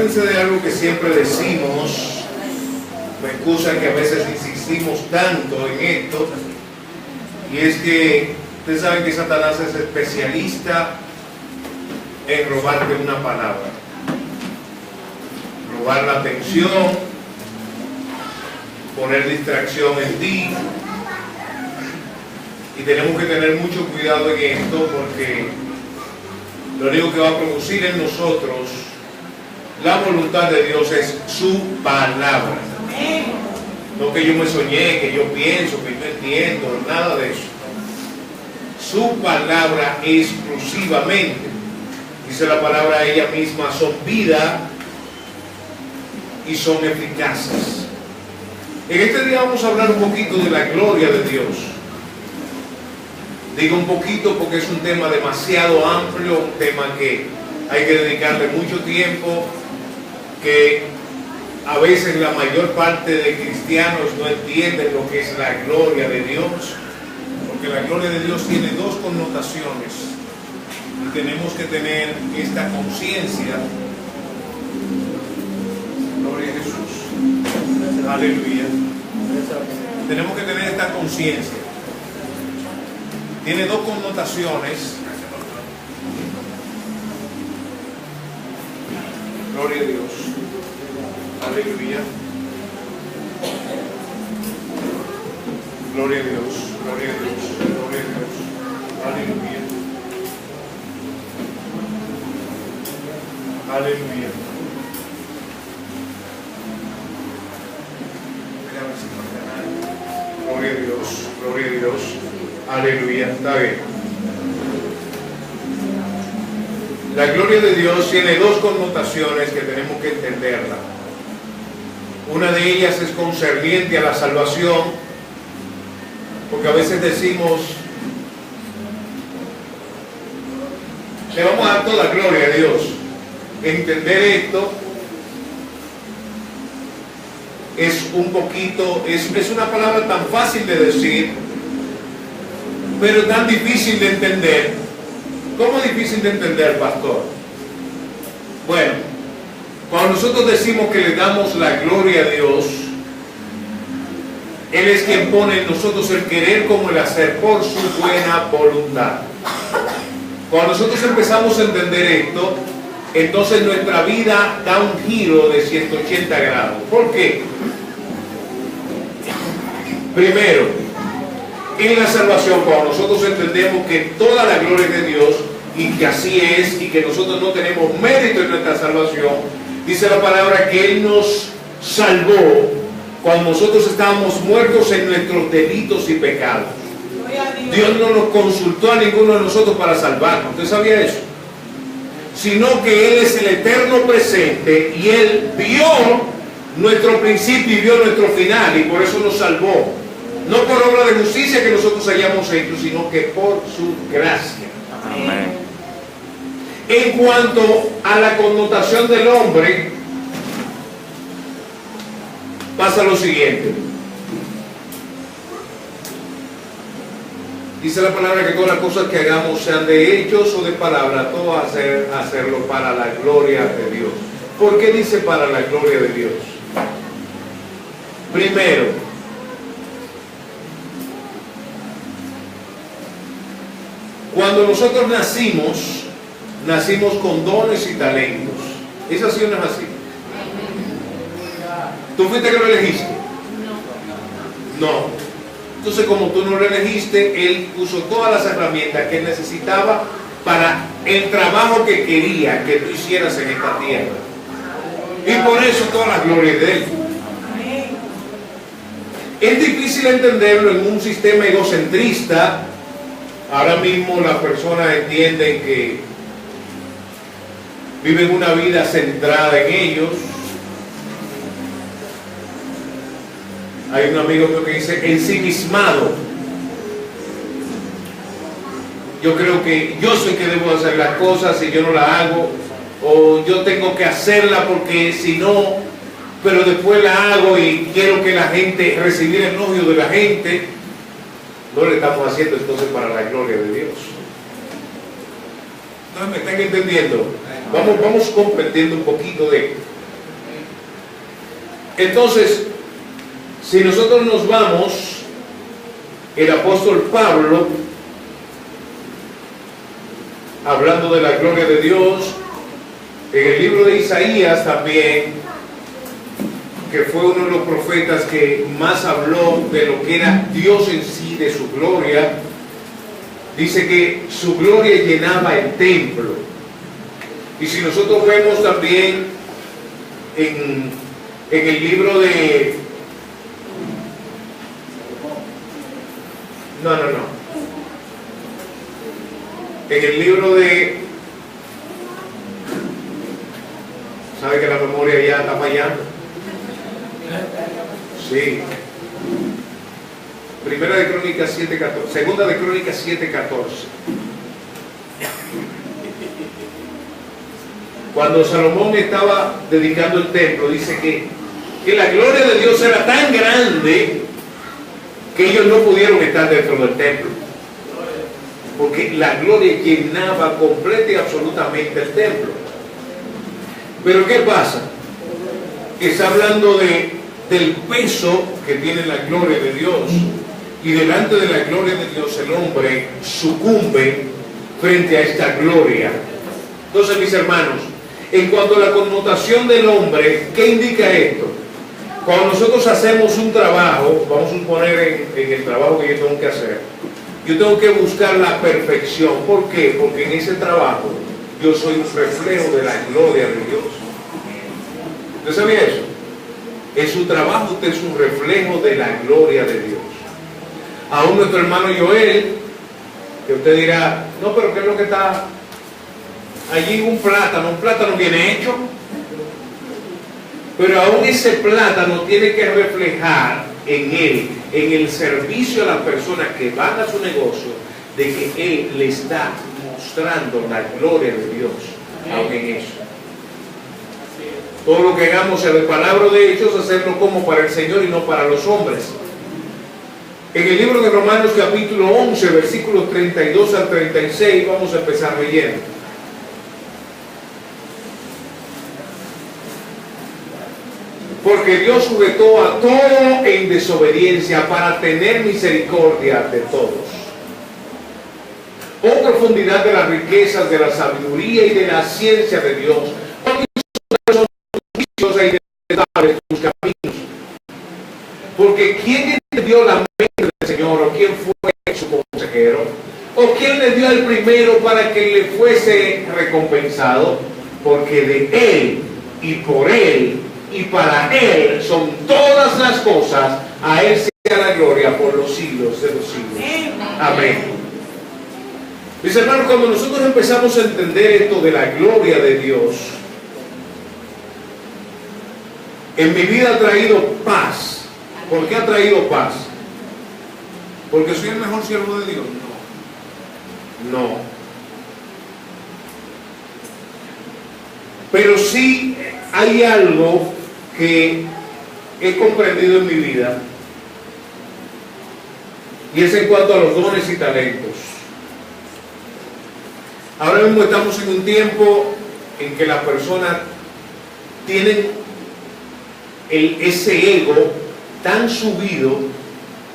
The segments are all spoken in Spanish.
De algo que siempre decimos, me excusan que a veces insistimos tanto en esto, y es que ustedes saben que Satanás es especialista en robarte una palabra, robar la atención, poner distracción en ti, y tenemos que tener mucho cuidado en esto, porque lo único que va a producir en nosotros la voluntad de Dios es su palabra. No que yo me soñé, que yo pienso, que yo entiendo, nada de eso. Su palabra exclusivamente. Dice la palabra ella misma, son vida y son eficaces. En este día vamos a hablar un poquito de la gloria de Dios. Digo un poquito porque es un tema demasiado amplio, un tema que hay que dedicarle mucho tiempo, que a veces la mayor parte de cristianos no entienden lo que es la gloria de Dios, porque la gloria de Dios tiene dos connotaciones y tenemos que tener esta conciencia. Gloria a Jesús, aleluya. Tenemos que tener esta conciencia. Tiene dos connotaciones. Gloria a Dios. Aleluya. Gloria a Dios. Gloria a Dios. Gloria a Dios. Aleluya. Aleluya. Gloria a Dios. Gloria a Dios. Aleluya. Está bien. La gloria de Dios tiene dos connotaciones que tenemos que entenderla. Una de ellas es concerniente a la salvación, porque a veces decimos, le vamos a dar toda la gloria a Dios. Entender esto es un poquito, es una palabra tan fácil de decir, pero tan difícil de entender. ¿Cómo es difícil de entender, pastor? Bueno, cuando nosotros decimos que le damos la gloria a Dios, Él es quien pone en nosotros el querer como el hacer por su buena voluntad. Cuando nosotros empezamos a entender esto, entonces nuestra vida da un giro de 180 grados. ¿Por qué? Primero, en la salvación, cuando nosotros entendemos que toda la gloria es de Dios y que así es, y que nosotros no tenemos mérito en nuestra salvación, dice la palabra que Él nos salvó cuando nosotros estábamos muertos en nuestros delitos y pecados. Dios no nos consultó a ninguno de nosotros para salvarnos. ¿Usted sabía eso? Sino que Él es el eterno presente y Él vio nuestro principio y vio nuestro final, y por eso nos salvó. No por obra de justicia que nosotros hayamos hecho, sino que por su gracia. Amén. En cuanto a la connotación del hombre, pasa lo siguiente. Dice la palabra que todas las cosas que hagamos, sean de hechos o de palabra, todo hacerlo para la gloria de Dios. ¿Por qué dice para la gloria de Dios? Primero, cuando nosotros nacimos con dones y talentos. ¿Es así o no es así? ¿Tú fuiste que lo elegiste? No. Entonces, como tú no lo elegiste, Él puso todas las herramientas que Él necesitaba para el trabajo que quería que tú hicieras en esta tierra. Y por eso toda la gloria de Él. Es difícil entenderlo en un sistema egocentrista. Ahora mismo las personas entienden que viven una vida centrada en ellos. Hay un amigo mío que dice ensimismado. Yo creo que yo soy que debo hacer las cosas y yo no las hago, o yo tengo que hacerla porque si no, pero después la hago y quiero que la gente, recibir el elogio de la gente. No le estamos haciendo entonces para la gloria de Dios. ¿No me están entendiendo? Vamos comprendiendo un poquito de Entonces, si nosotros nos vamos, el apóstol Pablo, hablando de la gloria de Dios, en el libro de Isaías también, que fue uno de los profetas que más habló de lo que era Dios en sí, de su gloria, dice que su gloria llenaba el templo. Y si nosotros vemos también en el libro de... En el libro de... ¿Sabe que la memoria ya está fallando? Sí. Primera de Crónicas 7:14. Segunda de Crónicas 7:14. Cuando Salomón estaba dedicando el templo, dice que la gloria de Dios era tan grande que ellos no pudieron estar dentro del templo, porque la gloria llenaba completa y absolutamente el templo. Pero ¿qué pasa? Está hablando del peso que tiene la gloria de Dios, y delante de la gloria de Dios el hombre sucumbe frente a esta gloria. Entonces, mis hermanos, en cuanto a la connotación del hombre, ¿qué indica esto? Cuando nosotros hacemos un trabajo, vamos a suponer en el trabajo que yo tengo que hacer, yo tengo que buscar la perfección. ¿Por qué? Porque en ese trabajo yo soy un reflejo de la gloria de Dios. ¿Usted sabía eso? En su trabajo usted es un reflejo de la gloria de Dios. Aún nuestro hermano Joel, que usted dirá, no, pero ¿qué es lo que está allí? Un plátano viene hecho. Pero aún ese plátano tiene que reflejar en él, en el servicio a las personas que van a su negocio, de que él le está mostrando la gloria de Dios, aún en eso. Todo lo que hagamos sea de palabra o de hechos, hacerlo como para el Señor y no para los hombres. En el libro de Romanos capítulo 11, versículos 32 al 36, vamos a empezar leyendo. Porque Dios sujetó a todo en desobediencia para tener misericordia de todos. Oh profundidad de las riquezas, de la sabiduría y de la ciencia de Dios. Son juiciosas y detestables tus caminos. Porque ¿quién entendió la mente del Señor? ¿O quién fue su consejero? ¿O quién le dio el primero para que le fuese recompensado? Porque de Él y por Él y para Él son todas las cosas, a Él sea la gloria por los siglos de los siglos. Amén. Mis hermanos, cuando nosotros empezamos a entender esto de la gloria de Dios, en mi vida ha traído paz. ¿Por qué ha traído paz? ¿Porque soy el mejor siervo de Dios? No. Pero sí hay algo que he comprendido en mi vida, y es en cuanto a los dones y talentos. Ahora mismo estamos en un tiempo en que las personas tienen ese ego tan subido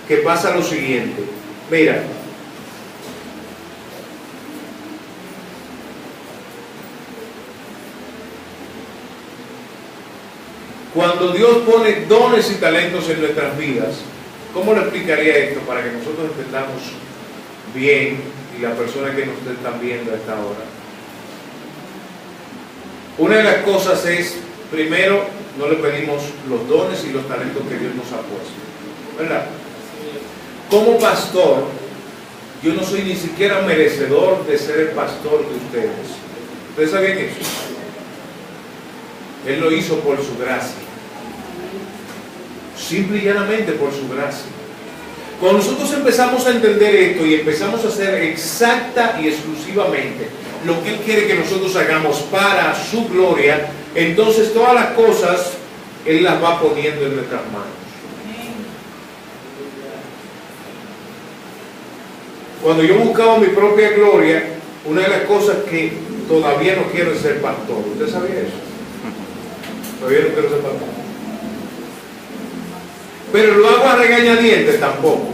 que pasa lo siguiente. Mira, cuando Dios pone dones y talentos en nuestras vidas, ¿cómo le explicaría esto para que nosotros entendamos bien y la persona que nos están viendo a esta hora? Una de las cosas es, primero, no le pedimos los dones y los talentos que Dios nos ha puesto, ¿verdad? Como pastor, yo no soy ni siquiera merecedor de ser el pastor de ustedes. ¿Ustedes sabían eso? Él lo hizo por su gracia. Simple y llanamente por su gracia. Cuando nosotros empezamos a entender esto y empezamos a hacer exacta y exclusivamente lo que Él quiere que nosotros hagamos para su gloria, entonces todas las cosas Él las va poniendo en nuestras manos. Cuando yo buscaba mi propia gloria, una de las cosas que todavía no quiero es ser pastor. ¿Usted sabía eso? Todavía no quiero ser pastor. Pero lo hago a regañadientes tampoco.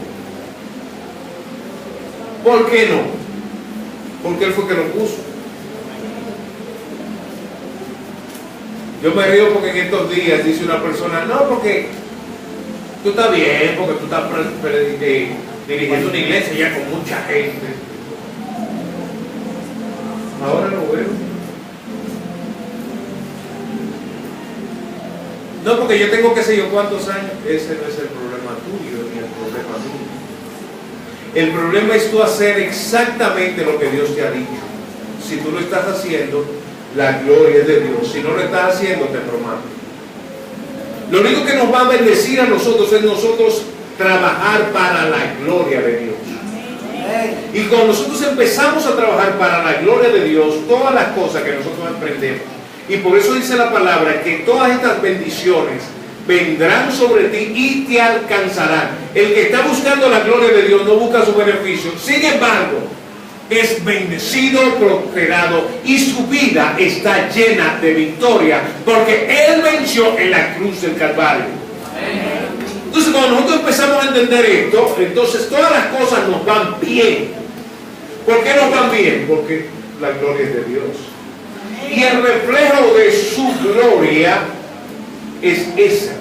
¿Por qué no? Porque Él fue que lo puso. Yo me río porque en estos días dice una persona, no, porque tú estás bien, porque tú estás dirigiendo una iglesia ya con mucha gente. Ahora lo veo. No, porque yo tengo qué sé yo cuántos años. Ese no es el problema tuyo ni el problema mío. El problema es tú hacer exactamente lo que Dios te ha dicho. Si tú lo estás haciendo, la gloria es de Dios. Si no lo estás haciendo, te prometo. Lo único que nos va a bendecir a nosotros es nosotros trabajar para la gloria de Dios. Y cuando nosotros empezamos a trabajar para la gloria de Dios, todas las cosas que nosotros emprendemos, y por eso dice la palabra que todas estas bendiciones vendrán sobre ti y te alcanzarán. El que está buscando la gloria de Dios no busca su beneficio. Sin embargo, es bendecido, prosperado y su vida está llena de victoria porque Él venció en la cruz del Calvario. Entonces, cuando nosotros empezamos a entender esto, entonces todas las cosas nos van bien. ¿Por qué nos van bien? Porque la gloria es de Dios. Y el reflejo de su gloria es esa,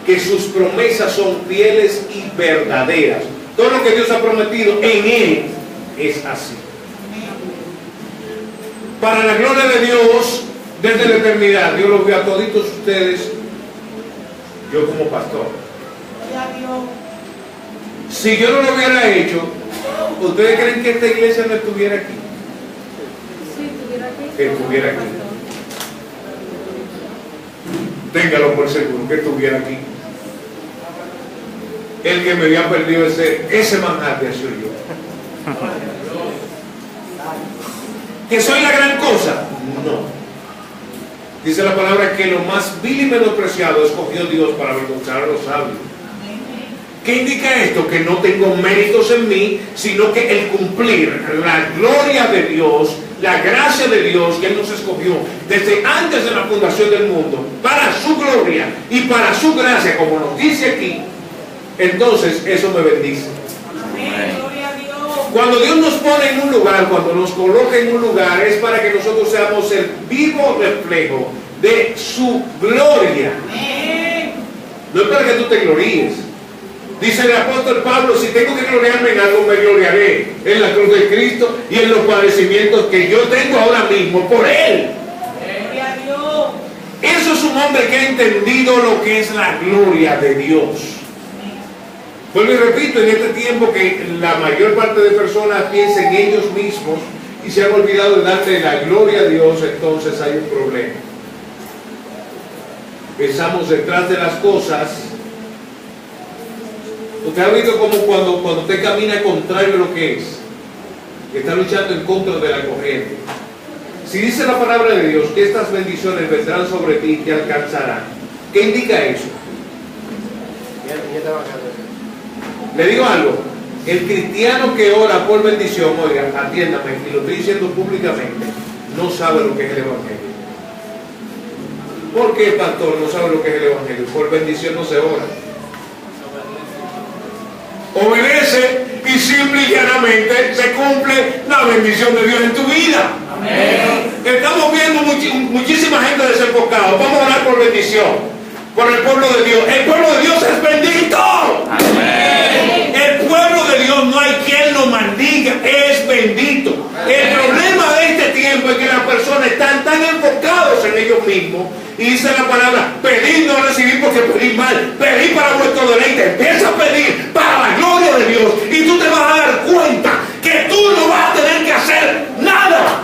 que sus promesas son fieles y verdaderas. Todo lo que Dios ha prometido en Él es así. Para la gloria de Dios, desde la eternidad, Dios los vio a toditos ustedes, yo como pastor. Si yo no lo hubiera hecho, ¿ustedes creen que esta iglesia no estuviera aquí? Sí, estuviera aquí. Que estuviera aquí. Téngalo por seguro, que estuviera aquí. El que me había perdido ese manjar de soy yo. ¿Que soy la gran cosa? No. Dice la palabra que lo más vil y menospreciado escogió Dios para avergonzar a los sabios. ¿Qué indica esto? Que no tengo méritos en mí, sino que el cumplir la gloria de Dios, la gracia de Dios que Él nos escogió desde antes de la fundación del mundo, para su gloria y para su gracia, como nos dice aquí, entonces eso me bendice. Amén. Gloria a Dios. Cuando Dios nos pone en un lugar, cuando nos coloca en un lugar, es para que nosotros seamos el vivo reflejo de su gloria. Amén. No es para que tú te gloríes. Dice el apóstol Pablo, si tengo que gloriarme en algo, me gloriaré en la cruz de Cristo y en los padecimientos que yo tengo ahora mismo por Él. Gloria a Dios. Eso es un hombre que ha entendido lo que es la gloria de Dios. Vuelvo y repito, en este tiempo que la mayor parte de personas piensa en ellos mismos y se han olvidado de darle la gloria a Dios, entonces hay un problema. Pensamos detrás de las cosas. Usted ha visto como cuando usted camina contrario a lo que es, está luchando en contra de la corriente. Si dice la palabra de Dios que estas bendiciones vendrán sobre ti y te alcanzarán, ¿qué indica eso? Le digo algo, el cristiano que ora por bendición, oiga, atiéndame, y lo estoy diciendo públicamente, no sabe lo que es el Evangelio. ¿Por qué, pastor, no sabe lo que es el Evangelio? Por bendición no se ora. Obedece y simple y llanamente se cumple la bendición de Dios en tu vida. Amén. Estamos viendo muchísima gente desenfocada. Vamos a orar por bendición, por el pueblo de Dios. El pueblo de Dios es bendito. Amén. El pueblo de Dios no hay quien lo maldiga, es bendito. Amén. El problema de este tiempo es que las personas están tan enfocados en ellos mismos. Y dice la palabra, pedid no recibir porque pedid mal, pedid para vuestro deleite. Empieza a pedir para la gloria de Dios y tú te vas a dar cuenta que tú no vas a tener que hacer nada.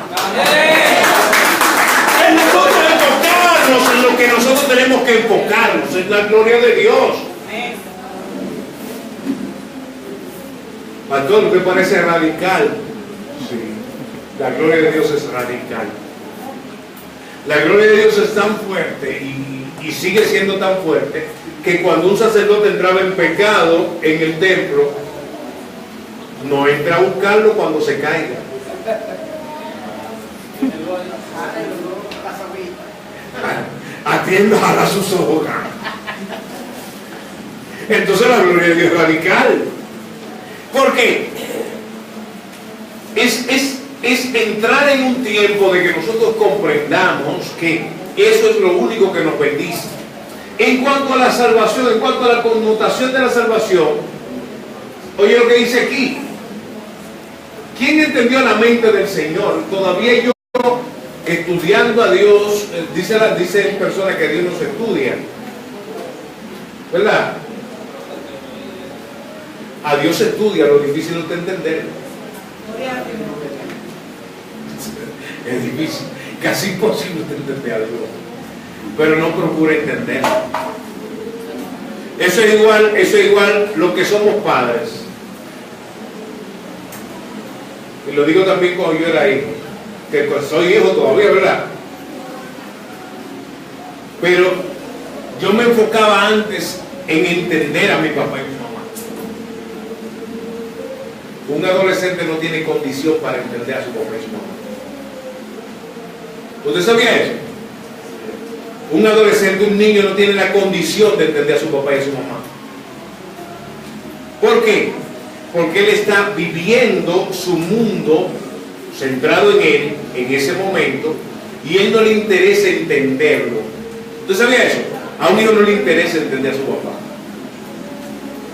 Es nosotros enfocarnos en lo que nosotros tenemos que enfocarnos, en la gloria de Dios. Pastor, ¿no te parece radical? Sí, la gloria de Dios es radical. La gloria de Dios es tan fuerte y sigue siendo tan fuerte que cuando un sacerdote entraba en pecado en el templo, no entra a buscarlo cuando se caiga. Atienda a sus ojos. Entonces la gloria de Dios es radical. Porque es entrar en un tiempo de que nosotros comprendamos que eso es lo único que nos bendice. En cuanto a la salvación, en cuanto a la connotación de la salvación, oye lo que dice aquí. ¿Quién entendió la mente del Señor? Todavía yo, estudiando a Dios, dicen personas que Dios nos estudia, ¿verdad? A Dios se estudia, lo difícil es de entender. Es difícil, casi imposible de entender a Dios, pero no procura entender. Eso es igual lo que somos padres. Y lo digo también cuando yo era hijo, que soy hijo todavía, ¿verdad? Pero yo me enfocaba antes en entender a mi papá y mi mamá. Un adolescente no tiene condición para entender a su papá y su mamá. ¿Usted sabía eso? Un adolescente, un niño no tiene la condición de entender a su papá y a su mamá. ¿Por qué? Porque él está viviendo su mundo centrado en él, en ese momento, y él no le interesa entenderlo. ¿Usted sabía eso? A un hijo no le interesa entender a su papá,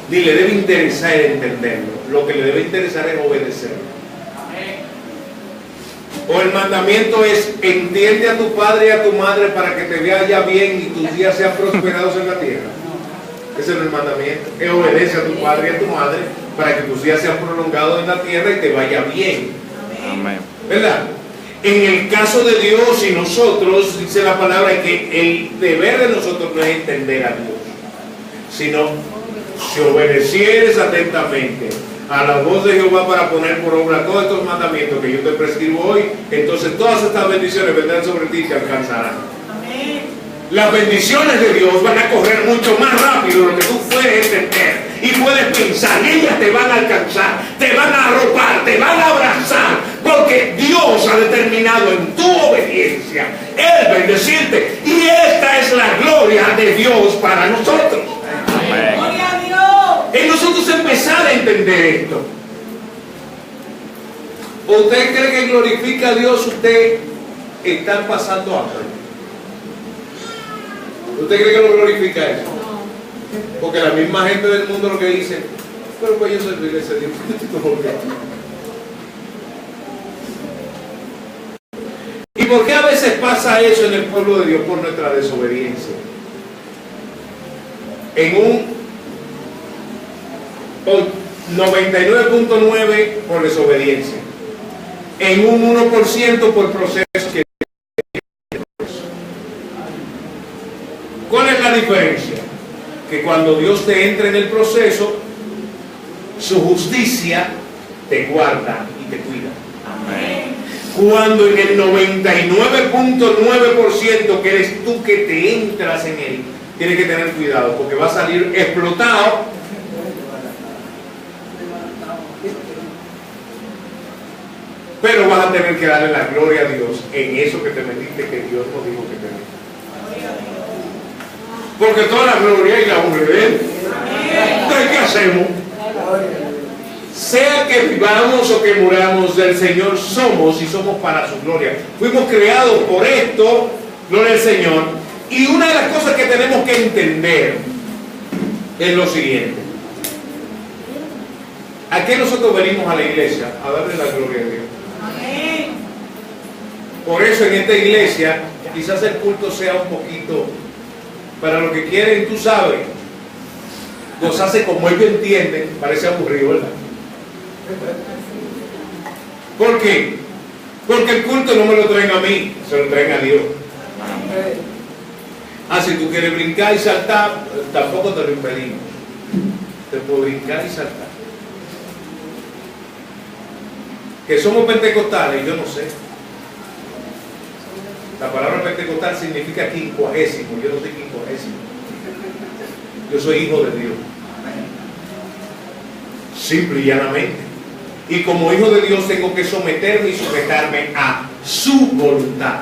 ni le debe interesar entenderlo. Lo que le debe interesar es obedecerlo. O el mandamiento es: entiende a tu padre y a tu madre para que te vaya bien y tus días sean prosperados en la tierra. Ese es el mandamiento, que obedece a tu padre y a tu madre para que tus días sean prolongados en la tierra y te vaya bien. Amén. ¿Verdad? En el caso de Dios y nosotros, dice la palabra que el deber de nosotros no es entender a Dios, sino si obedecieres atentamente a la voz de Jehová para poner por obra todos estos mandamientos que yo te prescribo hoy, entonces todas estas bendiciones vendrán sobre ti y te alcanzarán. Las bendiciones de Dios van a correr mucho más rápido de lo que tú puedes entender y puedes pensar. Ellas te van a alcanzar, te van a arropar, te van a abrazar, porque Dios ha determinado en tu obediencia el bendecirte, y esta es la gloria de Dios para nosotros. Amén. Gloria a Dios. En nosotros empezar a entender esto. ¿Usted cree que glorifica a Dios? Usted está pasando hambre. ¿Usted cree que lo glorifica eso? Porque la misma gente del mundo lo que dice: pero pues yo soy de iglesia de Dios. ¿Y por qué a veces pasa eso en el pueblo de Dios? Por nuestra desobediencia. En un 99.9 por desobediencia, en un 1% por proceso que... ¿Cuál es la diferencia? Que cuando Dios te entra en el proceso, su justicia te guarda y te cuida. Amén. Cuando en el 99.9% que eres tú que te entras en él, tienes que tener cuidado, porque va a salir explotado. Pero vas a tener que darle la gloria a Dios en eso que te metiste, que Dios nos dijo que te metiste. Porque toda la gloria y la honra de Él. Entonces, ¿qué hacemos? Sea que vivamos o que muramos, del Señor somos, y somos para su gloria. Fuimos creados por esto, gloria al Señor. Y una de las cosas que tenemos que entender es lo siguiente: ¿a qué nosotros venimos a la iglesia? A darle la gloria a Dios. Por eso en esta iglesia quizás el culto sea un poquito para lo que quieren, tú sabes, gozarse como ellos entienden. Parece aburrido, ¿verdad? ¿Por qué? Porque el culto no me lo traen a mí, se lo traen a Dios. Si tú quieres brincar y saltar, tampoco te lo impedimos. Te puedo brincar y saltar. Que somos pentecostales, yo no sé. La palabra pentecostal significa quincuagésimo. Yo no soy quincuagésimo. Yo soy hijo de Dios. Simple y llanamente. Y como hijo de Dios tengo que someterme y sujetarme a su voluntad.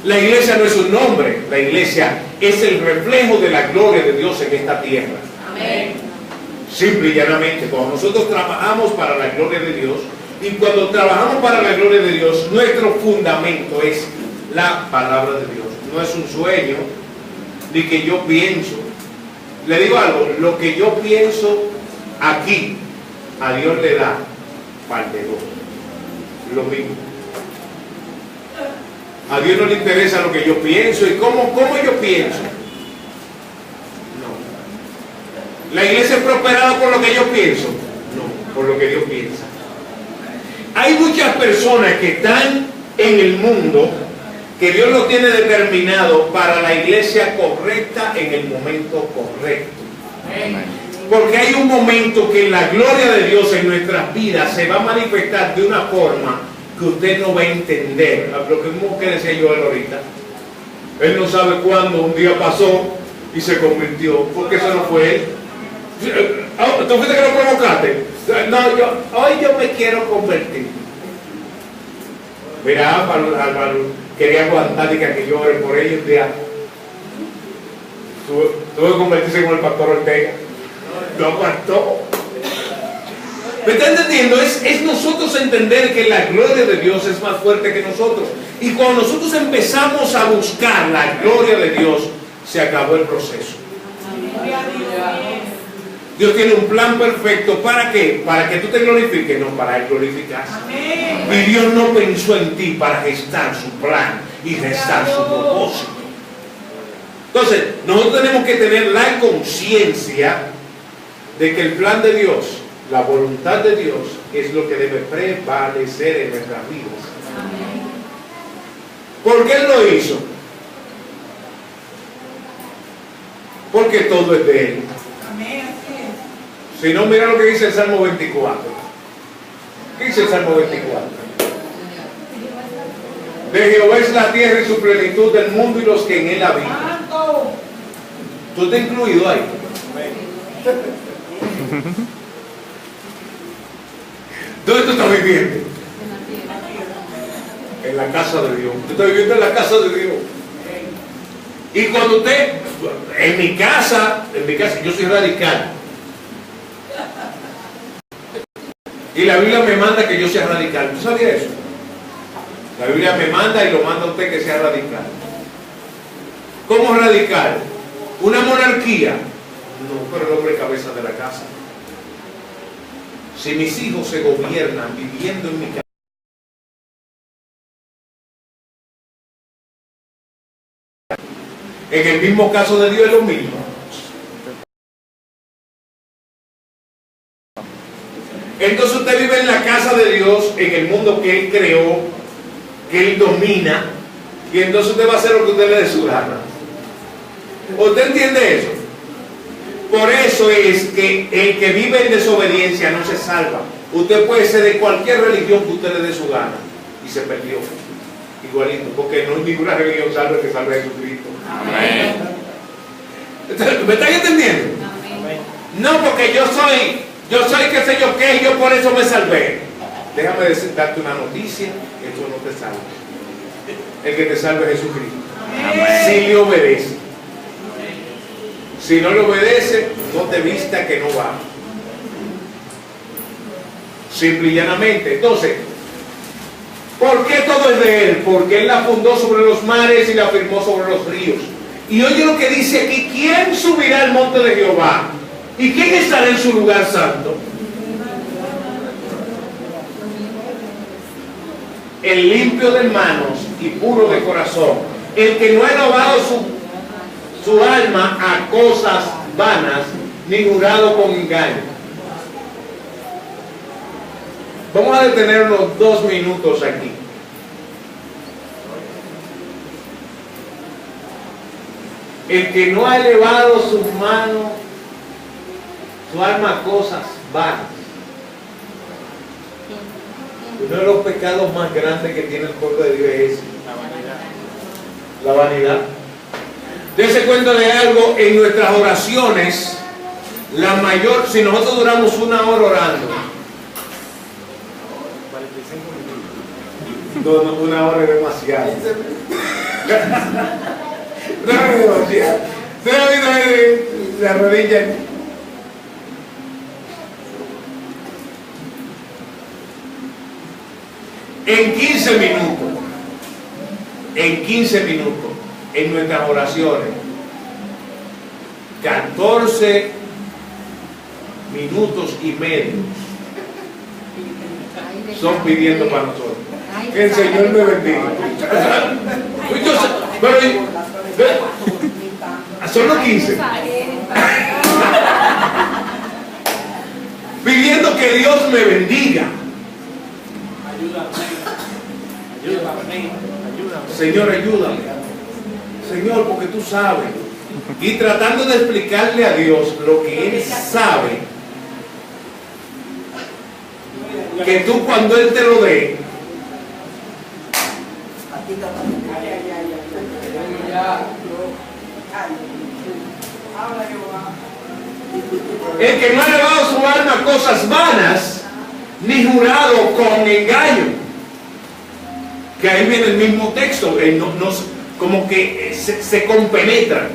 La iglesia no es un nombre. La iglesia es el reflejo de la gloria de Dios en esta tierra. Simple y llanamente, cuando nosotros trabajamos para la gloria de Dios, y cuando trabajamos para la gloria de Dios, nuestro fundamento es la palabra de Dios. No es un sueño, ni que yo pienso. Le digo algo, lo que yo pienso aquí, a Dios le da par de dos. Lo mismo. A Dios no le interesa lo que yo pienso y cómo yo pienso. No. ¿La iglesia es prosperada por lo que yo pienso? No, por lo que Dios piensa. Hay muchas personas que están en el mundo que Dios lo tiene determinado para la iglesia correcta en el momento correcto. Porque hay un momento que la gloria de Dios en nuestras vidas se va a manifestar de una forma que usted no va a entender. Lo mismo que decía yo ahorita. Él no sabe cuándo un día pasó y se convirtió, porque eso no fue él. ¿Tú fuiste que lo provocaste? No, hoy yo me quiero convertir. Mira, Álvaro quería aguantar y que yo ore por ellos un día. Tuve que convertirse con el pastor Ortega. Lo aguantó. ¿Me está entendiendo? Es nosotros entender que la gloria de Dios es más fuerte que nosotros. Y cuando nosotros empezamos a buscar la gloria de Dios, se acabó el proceso. Dios tiene un plan perfecto. ¿Para qué? Para que tú te glorifiques, no para Él glorificarse. Y Dios no pensó en ti para gestar su plan y gestar su propósito. Entonces, nosotros tenemos que tener la conciencia de que el plan de Dios, la voluntad de Dios, es lo que debe prevalecer en nuestras vidas. ¿Por qué Él lo hizo? Porque todo es de Él. Si no, mira lo que dice el Salmo 24. ¿Qué dice el Salmo 24? De Jehová es la tierra y su plenitud, del mundo y los que en él habitan. ¿Tú estás incluido ahí? ¿Dónde tú estás viviendo? En la casa de Dios. Tú estás viviendo en la casa de Dios. Y cuando usted, en mi casa, yo soy radical. Y la Biblia me manda que yo sea radical. ¿Tú sabías eso? La Biblia me manda y lo manda a usted que sea radical. ¿Cómo radical? ¿Una monarquía? No, pero el hombre es cabeza de la casa. Si mis hijos se gobiernan viviendo en mi casa, en el mismo caso de Dios es lo mismo. Entonces usted vive en la casa de Dios, en el mundo que Él creó, que Él domina, y entonces usted va a hacer lo que usted le dé su gana. ¿Usted entiende eso? Por eso es que el que vive en desobediencia no se salva. Usted puede ser de cualquier religión que usted le dé su gana y se perdió. Igualito, porque no hay ninguna religión salva que salve a Jesucristo. Amén. ¿Me están entendiendo? Amén. No, porque yo soy qué sé yo qué, y yo por eso me salvé. Déjame darte una noticia, esto no te salva. El que te salve es Jesucristo. Amén. Si le obedece. Si no le obedece, no te vista que no va. Simple y llanamente. Entonces, ¿por qué todo es de Él? Porque Él la fundó sobre los mares y la firmó sobre los ríos. Y oye lo que dice aquí: ¿quién subirá al monte de Jehová? ¿Y quién estará en su lugar santo? El limpio de manos y puro de corazón, el que no ha lavado su alma a cosas vanas, ni jurado con engaño. Vamos a detenernos 2 minutos aquí. El que no ha elevado sus manos, su alma a cosas vanas. Uno de los pecados más grandes que tiene el pueblo de Dios es la vanidad. Dese cuenta de algo: en nuestras oraciones, la mayor, si nosotros duramos 1 hora orando, 1 hora es demasiado. No es demasiado. Se rodilla. en 15 minutos, en nuestras oraciones, 14 minutos y medio son pidiendo para nosotros. Que el Señor me bendiga. Son los 15. Pidiendo que Dios me bendiga. Señor, ayúdame. Señor, porque tú sabes. Y tratando de explicarle a Dios lo que Él sabe, que tú cuando Él te lo dé, el que no ha elevado su alma a cosas vanas, ni jurado con engaño. Que ahí viene el mismo texto, como que se compenetran.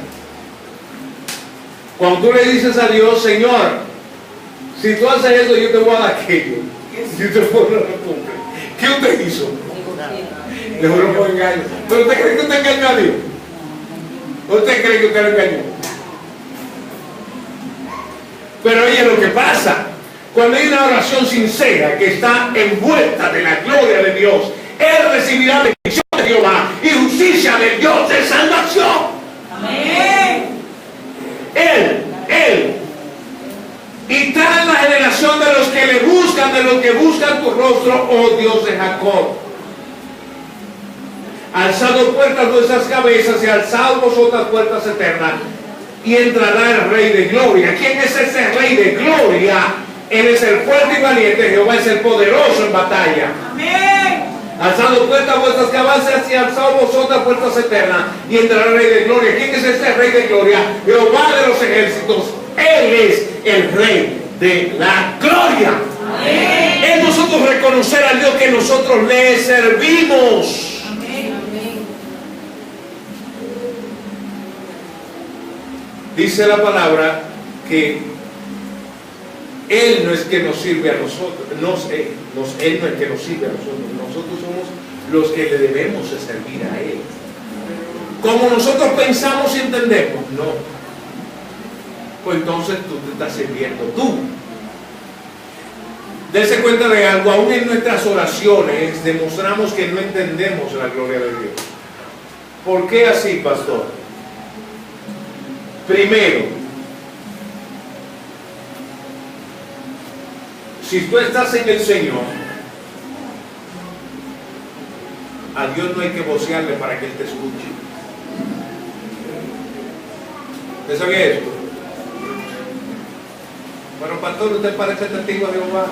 Cuando tú le dices a Dios, Señor, si tú haces eso, yo te voy a dar aquello. Si usted no lo cumple, ¿qué usted hizo? Le juró con engaño. ¿Pero usted cree que usted engañó a Dios? ¿Usted cree que usted lo engañó? Pero oye lo que pasa, cuando hay una oración sincera que está envuelta de la gloria de Dios, Él recibirá bendición de Jehová y justicia del Dios de salvación. Amén. Él. Y tal la generación de los que le buscan, de los que buscan tu rostro, oh Dios de Jacob. Alzado puertas vuestras cabezas y alzad vosotras puertas eternas, y entrará el Rey de Gloria. ¿Quién es ese Rey de Gloria? Él es el fuerte y valiente, Jehová es el poderoso en batalla. Amén. Alzado puertas vuestras cabezas y alzad vosotras puertas eternas, y entrará el Rey de Gloria. ¿Quién es este Rey de Gloria? Jehová de los ejércitos. Él es el Rey de la Gloria. Amén. Es nosotros reconocer al Dios que nosotros le servimos. Dice la palabra que Él no es que nos sirve a nosotros, Él no es que nos sirve a nosotros somos los que le debemos de servir a Él. Como nosotros pensamos y entendemos, no. Pues entonces tú te estás sirviendo tú. Dese cuenta de algo, aún en nuestras oraciones demostramos que no entendemos la gloria de Dios. ¿Por qué así, pastor? Primero, si tú estás en el Señor, a Dios no hay que vocearle para que Él te escuche. ¿Usted sabía esto? Bueno, pastor, usted parece testigo de Jehová.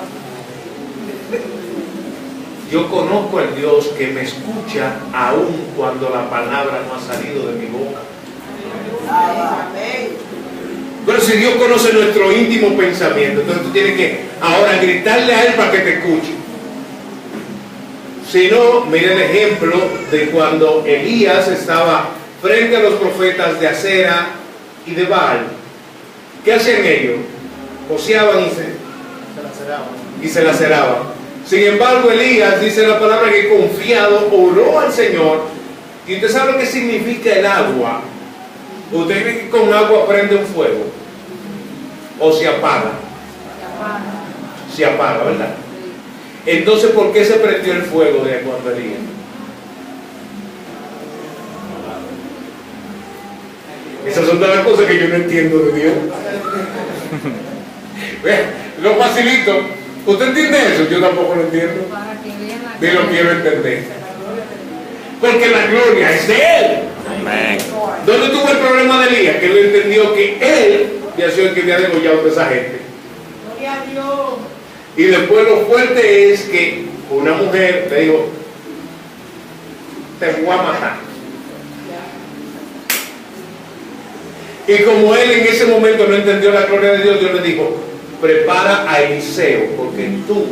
Yo conozco al Dios que me escucha aun cuando la palabra no ha salido de mi boca. Pero si Dios conoce nuestro íntimo pensamiento, entonces tú tienes que ahora gritarle a Él para que te escuche. Si no, mire el ejemplo de cuando Elías estaba frente a los profetas de Acera y de Baal. ¿Qué hacían ellos? Voceaban y se laceraban. Sin embargo, Elías, dice la palabra, que confiado oró al Señor. Y usted sabe lo que significa el agua. ¿Usted cree que con agua prende un fuego? ¿O se apaga? Se apaga, ¿verdad? Entonces, ¿por qué se prendió el fuego de cuando Elías? Esas son todas las cosas que yo no entiendo de Dios. Lo facilito. ¿Usted entiende eso? Yo tampoco lo entiendo. Ni lo quiero entender. Porque la gloria es de Él. Amén. ¿Dónde tuvo el problema de Elías? Que él entendió que Él había sido el que había degollado a toda esa gente. Gloria a Dios. Y después lo fuerte es que una mujer le dijo: te voy a matar. Y como él en ese momento no entendió la gloria de Dios, Dios le dijo: prepara a Eliseo, porque tú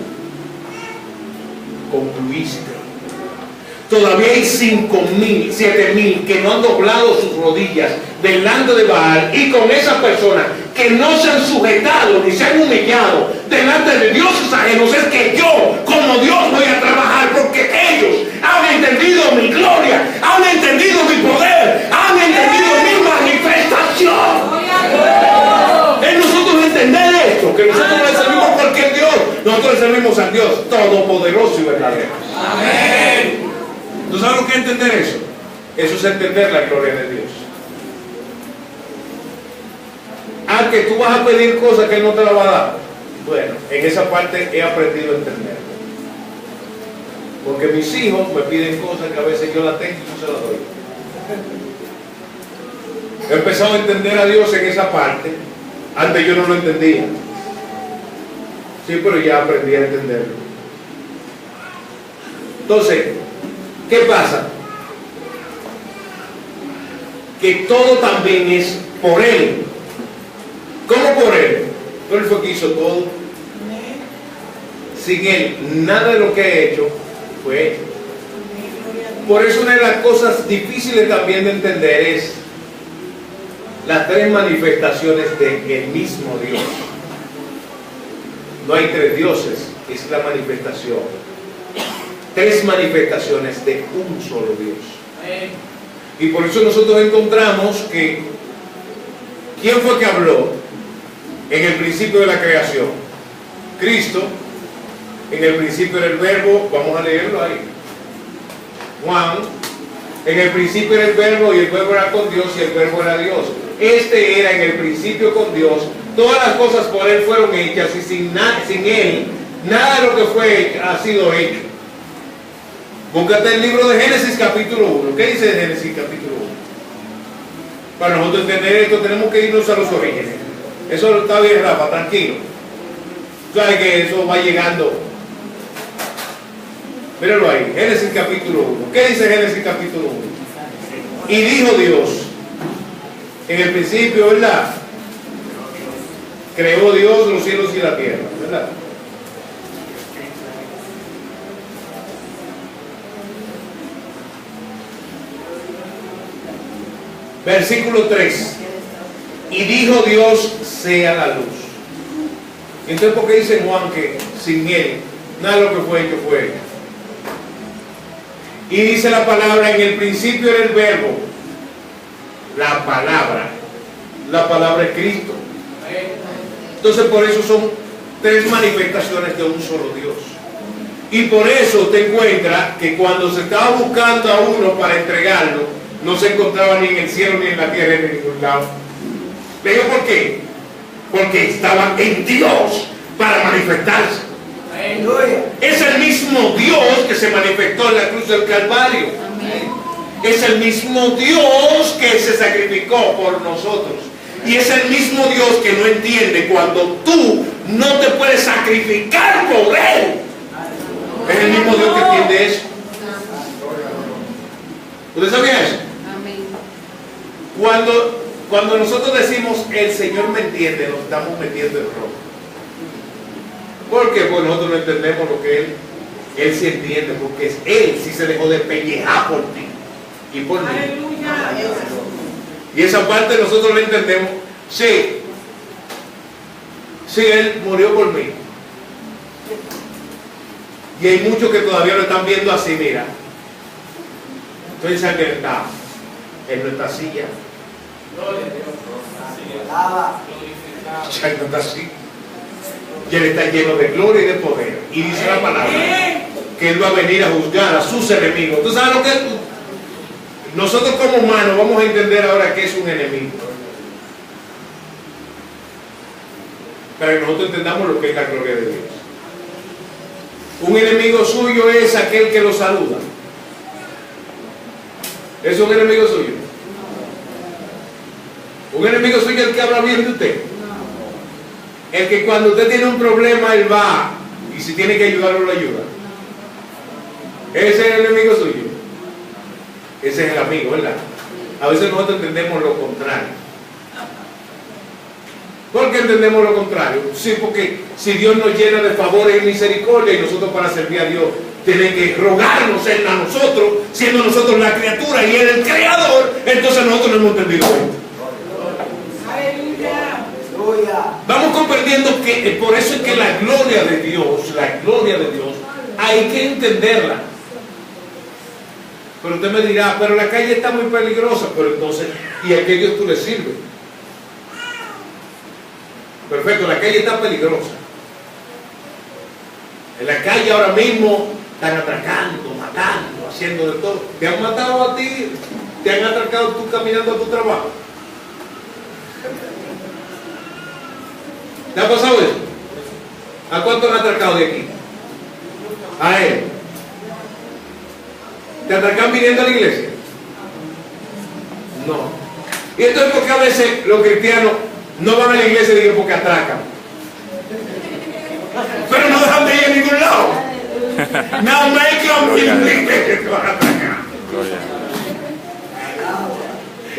concluiste. Todavía hay 5.000, 7.000 que no han doblado sus rodillas delante de Baal, y con esas personas que no se han sujetado ni se han humillado delante de dioses ajenos, es que yo como Dios voy a trabajar, porque entendido mi gloria, han entendido mi poder, han entendido mi manifestación. Gloria a Dios. Es nosotros entender esto, que nosotros no le servimos a cualquier Dios, nosotros le servimos al Dios todopoderoso y verdadero. Amén. ¿Tú sabes lo que es entender eso? Eso es entender la gloria de Dios. Ah, que tú vas a pedir cosas que Él no te la va a dar. Bueno, en esa parte he aprendido a entender. Porque mis hijos me piden cosas que a veces yo las tengo y no se las doy. He empezado a entender a Dios en esa parte. Antes yo no lo entendía. Sí, pero ya aprendí a entenderlo. Entonces, ¿qué pasa? Que todo también es por Él. ¿Cómo por Él? Él fue que hizo todo. Sin Él, nada de lo que he hecho fue hecho. Por eso una de las cosas difíciles también de entender es las tres manifestaciones del mismo Dios. No hay tres dioses, es la manifestación. Tres manifestaciones de un solo Dios. Y por eso nosotros encontramos que ¿quién fue que habló en el principio de la creación? Cristo. En el principio era el verbo, vamos a leerlo ahí. Juan, en el principio era el verbo y el verbo era con Dios y el verbo era Dios. Este era en el principio con Dios. Todas las cosas por Él fueron hechas y sin Él, nada de lo que fue hecho ha sido hecho. Búscate el libro de Génesis capítulo 1. ¿Qué dice Génesis capítulo 1? Para nosotros entender esto tenemos que irnos a los orígenes. Eso está bien, Rafa, tranquilo. Sabes que eso va llegando. Míralo ahí, Génesis capítulo 1. ¿Qué dice Génesis capítulo 1? Y dijo Dios, en el principio, ¿verdad? Creó Dios los cielos y la tierra, ¿verdad? Versículo 3. Y dijo Dios, sea la luz. Entonces, ¿por qué dice Juan que sin Él nada de lo que fue hecho fue hecho? Y dice la palabra, en el principio era el verbo. La palabra es Cristo. Entonces por eso son tres manifestaciones de un solo Dios. Y por eso te encuentras que cuando se estaba buscando a uno para entregarlo, no se encontraba ni en el cielo ni en la tierra ni en ningún lado. ¿Le digo por qué? Porque estaba en Dios para manifestarse. Es el mismo Dios que se manifestó en la cruz del Calvario. Es el mismo Dios que se sacrificó por nosotros. Y es el mismo Dios que no entiende cuando tú no te puedes sacrificar por Él. Es el mismo Dios que entiende eso. ¿Usted sabía eso? Cuando nosotros decimos el Señor me entiende, nos estamos metiendo en rojo. ¿Por qué? Porque nosotros no entendemos lo que Él sí entiende, porque Él sí se dejó de pellejar por ti y por mí. Y esa parte nosotros la entendemos. Sí, Él murió por mí. Y hay muchos que todavía lo están viendo así, mira. Entonces Él no está así ya. Él no está así. Y Él está lleno de gloria y de poder. Y dice la palabra que Él va a venir a juzgar a sus enemigos. ¿Tú sabes lo que es? Nosotros como humanos vamos a entender ahora qué es un enemigo. Para que nosotros entendamos lo que es la gloria de Dios. Un enemigo suyo es aquel que lo saluda. ¿Es un enemigo suyo? Un enemigo suyo es el que habla bien de usted. El que cuando usted tiene un problema, él va y si tiene que ayudarlo, lo ayuda. Ese es el enemigo suyo. Ese es el amigo, ¿verdad? A veces nosotros entendemos lo contrario. ¿Por qué entendemos lo contrario? Sí, porque si Dios nos llena de favores y misericordia y nosotros para servir a Dios tenemos que rogarnos Él a nosotros, siendo nosotros la criatura y Él el creador, entonces nosotros no hemos entendido esto. Vamos comprendiendo que por eso es que la gloria de Dios, hay que entenderla. Pero usted me dirá, pero la calle está muy peligrosa. Pero entonces, ¿y a qué Dios tú le sirves? Perfecto, la calle está peligrosa. En la calle ahora mismo están atracando, matando, haciendo de todo. ¿Te han matado a ti? ¿Te han atracado tú caminando a tu trabajo? ¿Te ha pasado eso? ¿A cuánto han atracado de aquí? A él. ¿Te atracan viniendo a la iglesia? No. Y entonces, ¿por qué a veces los cristianos no van a la iglesia y porque atracan? Pero no dejan de ir a ningún lado. Now make them que te van a atracar.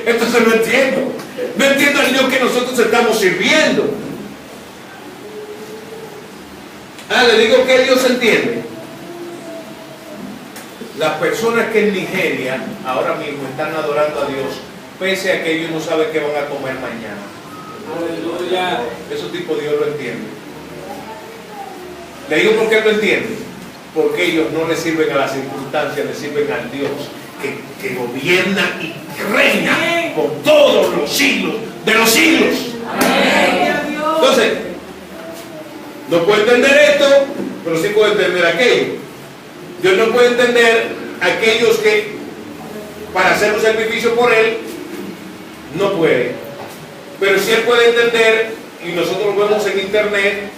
Entonces no entiendo. No entiendo al Dios que nosotros estamos sirviendo. Le digo que Dios entiende. Las personas que en Nigeria ahora mismo están adorando a Dios, pese a que ellos no saben qué van a comer mañana. Aleluya. Esos tipos Dios lo entiende. Le digo por qué lo entiende. Porque ellos no le sirven a las circunstancias, le sirven al Dios que gobierna y reina por todos los siglos de los siglos. Entonces, no puede entender esto, pero sí puede entender aquello. Dios no puede entender aquellos que para hacer un sacrificio por Él no puede. Pero sí Él puede entender, y nosotros lo vemos en internet,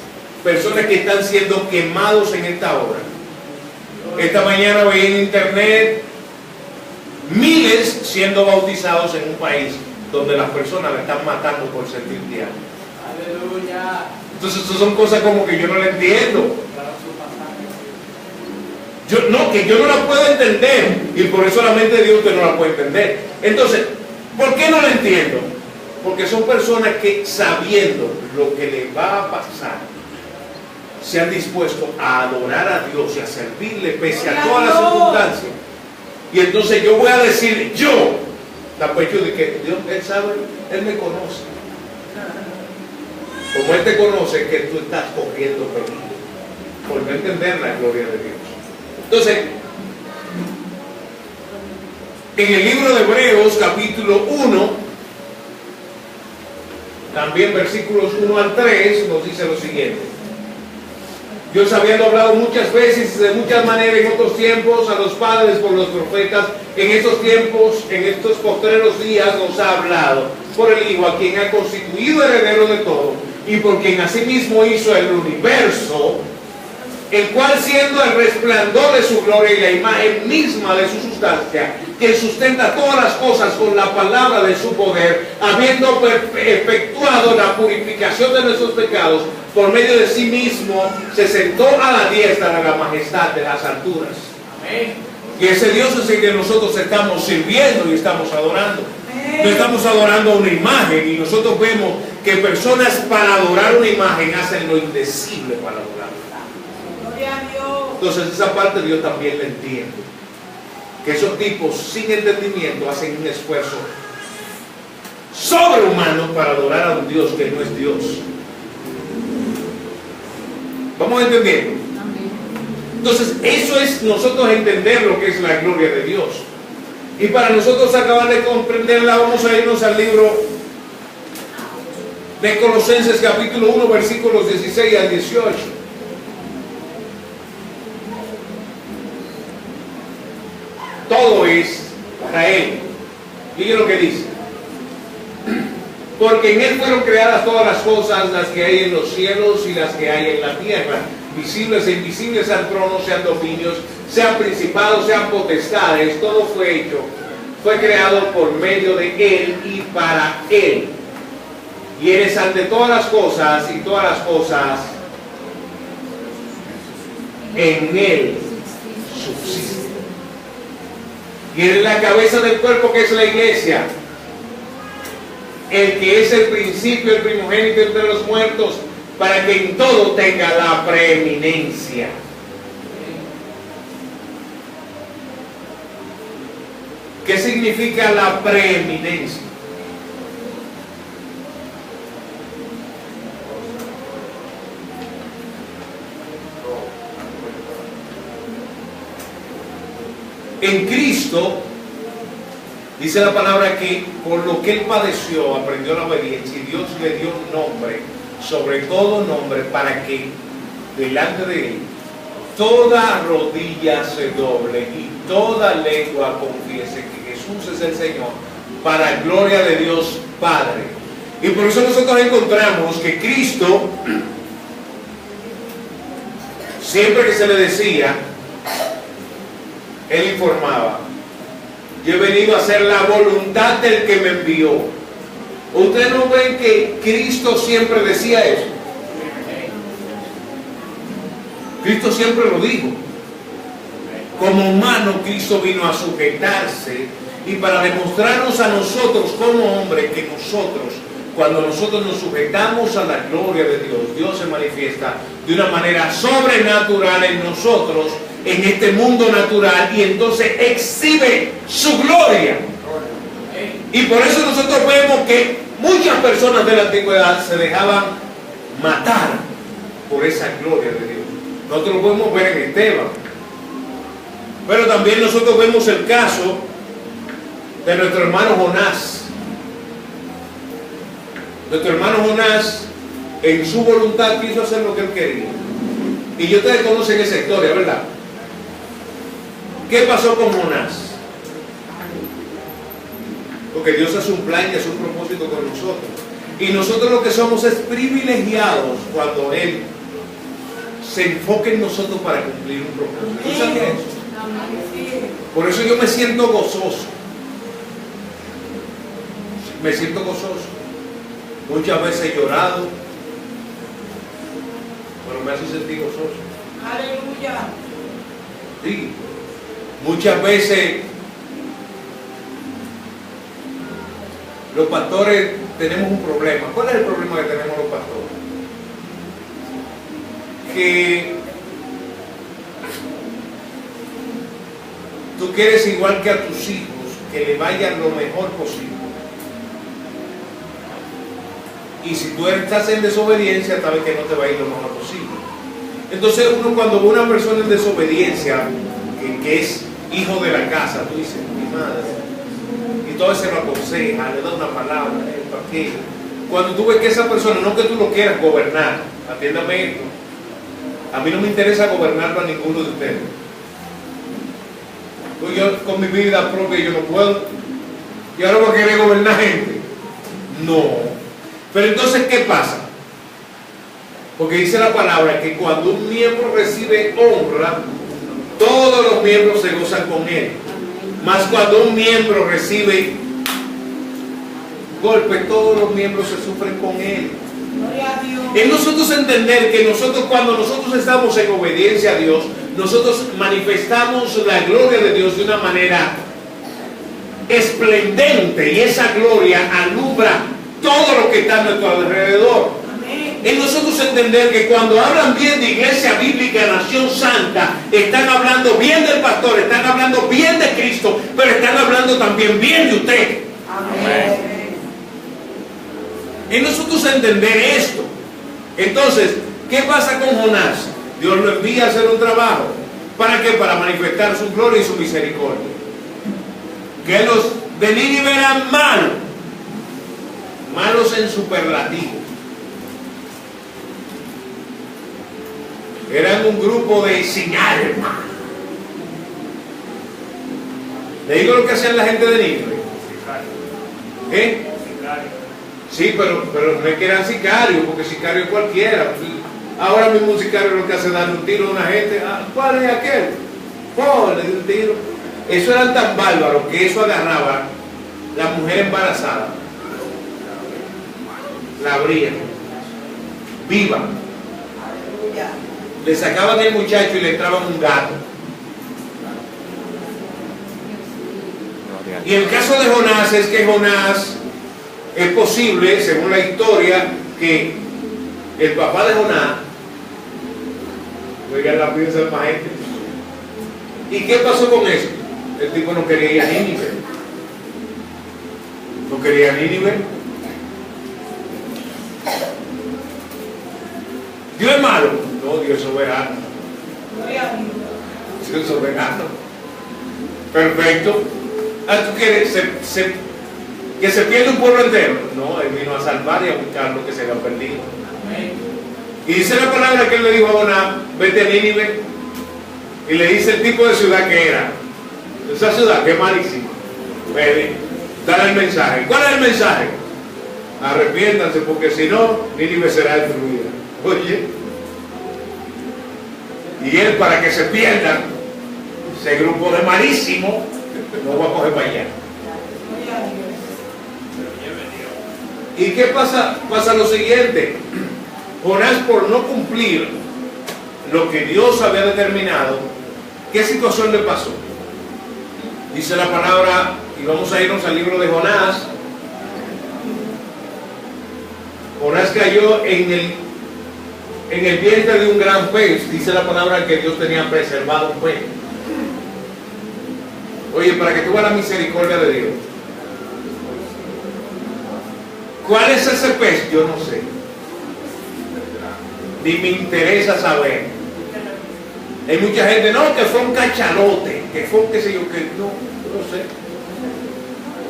personas que están siendo quemados en esta hora. Esta mañana veía en internet miles siendo bautizados en un país donde las personas la están matando por ser cristianos. Aleluya. Entonces, eso son cosas como que yo no la entiendo. Que yo no la puedo entender, y por eso la mente de Dios usted no la puede entender. Entonces, ¿por qué no la entiendo? Porque son personas que, sabiendo lo que le va a pasar, se han dispuesto a adorar a Dios y a servirle pese a todas las circunstancias. Y entonces yo voy a decir, la pecho de que Dios, Él sabe, Él me conoce. Como Él te conoce, que tú estás corriendo peligro por no entender la gloria de Dios. Entonces, en el libro de Hebreos, capítulo 1, también versículos 1 al 3, nos dice lo siguiente. Dios, habiendo hablado muchas veces y de muchas maneras en otros tiempos a los padres por los profetas, en estos tiempos, en estos postreros días, nos ha hablado por el Hijo, a quien ha constituido heredero de todo, y por quien asimismo hizo el universo, el cual, siendo el resplandor de su gloria y la imagen misma de su sustancia, que sustenta todas las cosas con la palabra de su poder, habiendo efectuado la purificación de nuestros pecados, por medio de sí mismo, se sentó a la diestra de la majestad de las alturas. Amén. Y ese Dios es el que nosotros estamos sirviendo y estamos adorando. No estamos adorando a una imagen, y nosotros vemos que personas para adorar una imagen hacen lo indecible para adorarla. Entonces esa parte Dios también la entiende. Que esos tipos sin entendimiento hacen un esfuerzo sobrehumano para adorar a un Dios que no es Dios. ¿Vamos entendiendo? Entonces eso es nosotros entender lo que es la gloria de Dios. Y para nosotros acabar de comprenderla, vamos a irnos al libro de Colosenses capítulo 1 versículos 16 al 18. Todo es para Él. Miren lo que dice. Porque en Él fueron creadas todas las cosas, las que hay en los cielos y las que hay en la tierra, visibles e invisibles, sean tronos, sean dominios, sean principados, sean potestades. Todo fue hecho, fue creado por medio de Él y para Él. Y Él es ante todas las cosas, y todas las cosas en Él subsisten. Y Él es la cabeza del cuerpo, que es la iglesia, el que es el principio, el primogénito entre los muertos, para que en todo tenga la preeminencia. ¿Qué significa la preeminencia? En Cristo, dice la palabra que por lo que Él padeció, aprendió la obediencia y Dios le dio un nombre, sobre todo nombre, para que delante de Él toda rodilla se doble y toda lengua confiese que Jesús es el Señor, para gloria de Dios Padre. Y por eso nosotros encontramos que Cristo, siempre que se le decía, Él informaba: yo he venido a hacer la voluntad del que me envió. ¿Ustedes no ven que Cristo siempre decía eso? Cristo siempre lo dijo. Como humano, Cristo vino a sujetarse y para demostrarnos a nosotros como hombres que nosotros, cuando nosotros nos sujetamos a la gloria de Dios, Dios se manifiesta de una manera sobrenatural en nosotros, en este mundo natural, y entonces exhibe su gloria. Y por eso nosotros vemos que muchas personas de la antigüedad se dejaban matar por esa gloria de Dios. Nosotros lo podemos ver en Esteban, pero también nosotros vemos el caso de nuestro hermano Jonás. Nuestro hermano Jonás, en su voluntad, quiso hacer lo que él quería. Y ustedes conocen esa historia, ¿verdad? ¿Qué pasó con Jonás? Porque Dios hace un plan y hace un propósito con nosotros. Y nosotros lo que somos es privilegiados cuando Él se enfoca en nosotros para cumplir un propósito. ¿Tú sabes eso? Por eso yo me siento gozoso. Me siento gozoso. Muchas veces he llorado, pero me hace sentir gozoso. Aleluya. Sí. Muchas veces los pastores tenemos un problema. ¿Cuál es el problema que tenemos los pastores? Que tú quieres, igual que a tus hijos, que le vayan lo mejor posible. Y si tú estás en desobediencia, sabes que no te va a ir lo mejor posible. Entonces uno, cuando ve una persona en desobediencia, que es hijo de la casa, tú dices, mi madre, y todo se lo aconseja, le da una palabra, esto, aquello. Cuando tú ves que esa persona, no que tú lo quieras gobernar, atiéndame esto, a mí no me interesa gobernarlo a ninguno de ustedes. Pues yo con mi vida propia yo no puedo, y ahora voy a querer gobernar gente. No. Pero entonces, ¿qué pasa? Porque dice la palabra que cuando un miembro recibe honra, todos los miembros se gozan con él. Mas cuando un miembro recibe golpe, todos los miembros se sufren con él. En nosotros entender que nosotros, cuando nosotros estamos en obediencia a Dios, nosotros manifestamos la gloria de Dios de una manera esplendente, y esa gloria alumbra todo lo que está a nuestro alrededor. En nosotros entender que cuando hablan bien de Iglesia Bíblica Nación Santa, están hablando bien del pastor, están hablando bien de Cristo, pero están hablando también bien de usted. Amén. En nosotros entender esto. Entonces, ¿qué pasa con Jonás? Dios lo envía a hacer un trabajo. ¿Para qué? Para manifestar su gloria y su misericordia. Que los de Nínive eran malos. Malos en superlativo. Eran un grupo de sin alma. ¿Le digo lo que hacían la gente de Nínive? ¿Qué? Sí, pero no es que eran sicarios, porque sicario es cualquiera. Ahora mismo un sicario lo que hace es darle un tiro a una gente. ¿Cuál es aquel? Oh, le dio un tiro. Eso eran tan bárbaros que eso agarraba la mujer embarazada, la abrían viva, le sacaban el muchacho y le entraban un gato. Y el caso de Jonás es que Jonás, es posible, según la historia, que el papá de Jonás, oigan la piensa del maestro. ¿Y qué pasó con eso? El tipo no quería ir a Nínive. No quería ir a Nínive. ¿Dios es malo? No, Dios es soberano. Dios es soberano. Perfecto. Ah, ¿tú quieres que se pierda un pueblo entero? No, él vino a salvar y a buscar lo que se había perdido. Y dice la palabra que él le dijo a Jonás: vete a Nínive. Y le dice el tipo de ciudad que era. Esa ciudad que es malísima. Vete, dale el mensaje. ¿Cuál es el mensaje? Arrepiéntanse, porque si no, Nínive será destruida. Oye. Y él, para que se pierdan, ese grupo de malísimo, no va a coger para allá. ¿Y qué pasa? Pasa lo siguiente. Jonás, por no cumplir lo que Dios había determinado, ¿qué situación le pasó? Dice la palabra, y vamos a irnos al libro de Jonás. Jonás cayó en el vientre de un gran pez. Dice la palabra que Dios tenía preservado un pez. Oye, para que tú veas la misericordia de Dios. ¿Cuál es ese pez? Yo no sé. Ni me interesa saber. Hay mucha gente, no, que fue un cachalote, que fue un qué sé yo, que no sé.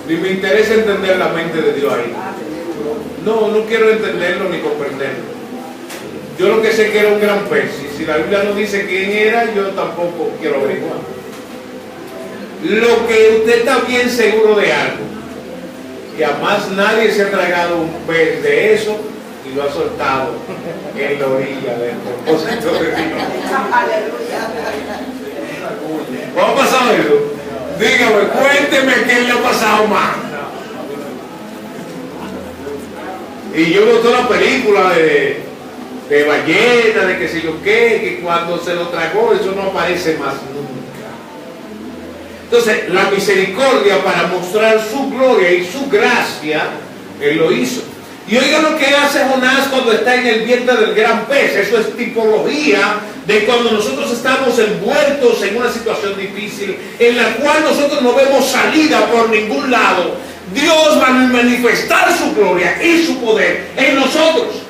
Ni me interesa entender la mente de Dios ahí. No quiero entenderlo ni comprenderlo. Yo lo que sé que era un gran pez, y si la Biblia no dice quién era, yo tampoco quiero averiguar. Lo que usted está bien seguro de algo, que jamás nadie se ha tragado un pez de eso y lo ha soltado en la orilla del propósito de Dios. ¿Cómo ha pasado eso? Dígame, cuénteme qué le ha pasado más. Y yo veo toda la película de ballena, de qué sé yo qué, que cuando se lo tragó eso no aparece más nunca. Entonces, la misericordia, para mostrar su gloria y su gracia, Él lo hizo. Y oiga lo que hace Jonás cuando está en el vientre del gran pez. Eso es tipología de cuando nosotros estamos envueltos en una situación difícil, en la cual nosotros no vemos salida por ningún lado. Dios va a manifestar su gloria y su poder en nosotros.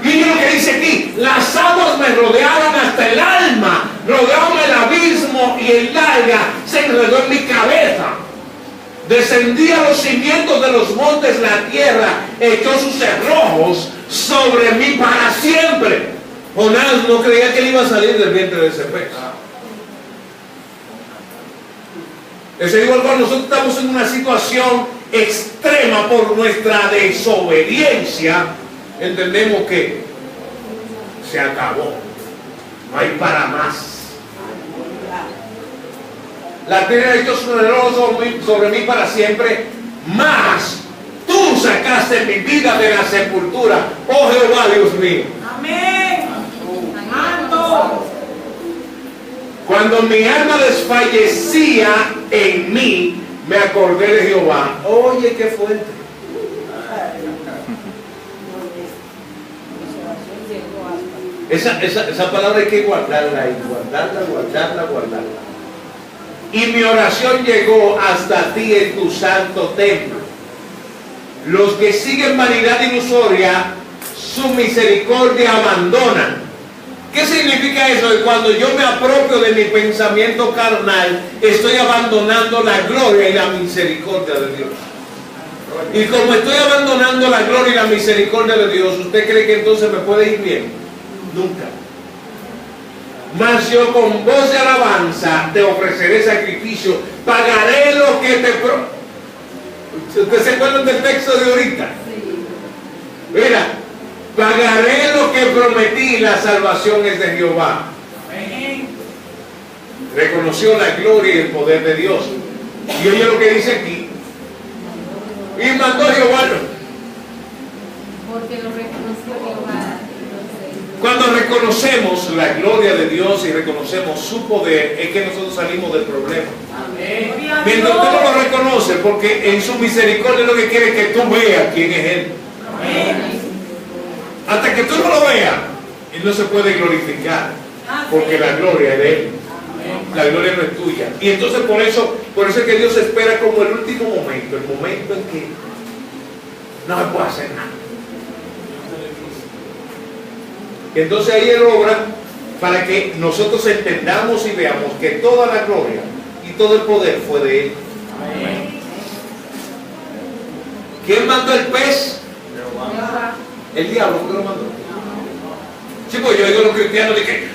Miren lo que dice aquí: las aguas me rodearon hasta el alma, rodearon el abismo y el larga se enredó en mi cabeza. Descendí a los cimientos de los montes, la tierra echó sus cerrojos sobre mí para siempre. Jonás no creía que él iba a salir del vientre de ese pez. Es igual cuando nosotros estamos en una situación extrema por nuestra desobediencia. Entendemos que se acabó, no hay para más. La tierra echó su cerrojo sobre mí para siempre, mas tú sacaste mi vida de la sepultura, oh Jehová Dios mío. Amén. Amando. Cuando mi alma desfallecía en mí, me acordé de Jehová. Oye, qué fuerte. Esa palabra hay que guardarla y guardarla. Y mi oración llegó hasta ti en tu santo templo. Los que siguen vanidad ilusoria, su misericordia abandonan. ¿Qué significa eso? Que cuando yo me apropio de mi pensamiento carnal, estoy abandonando la gloria y la misericordia de Dios. Y como estoy abandonando la gloria y la misericordia de Dios, ¿usted cree que entonces me puede ir bien? Nunca. Mas yo con voz de alabanza te ofreceré sacrificio, pagaré lo que te ¿Ustedes se acuerdan del texto de ahorita? Mira, pagaré lo que prometí, la salvación es de Jehová. Reconoció la gloria y el poder de Dios. Y oye lo que dice aquí: y mandó Jehová. Porque lo reconoció Jehová. Cuando reconocemos la gloria de Dios y reconocemos su poder, es que nosotros salimos del problema. Amén. Mientras usted no lo reconoce, porque en su misericordia lo que quiere es que tú veas quién es Él. Amén. Hasta que tú no lo veas, Él no se puede glorificar, porque la gloria es de Él. La gloria no es tuya. Y entonces por eso es que Dios espera como el último momento, el momento en que no se puede hacer nada. Y entonces ahí Él obra para que nosotros entendamos y veamos que toda la gloria y todo el poder fue de Él. ¿Quién mandó el pez? El diablo, ¿por qué lo mandó? Sí, pues yo digo a los cristianos de que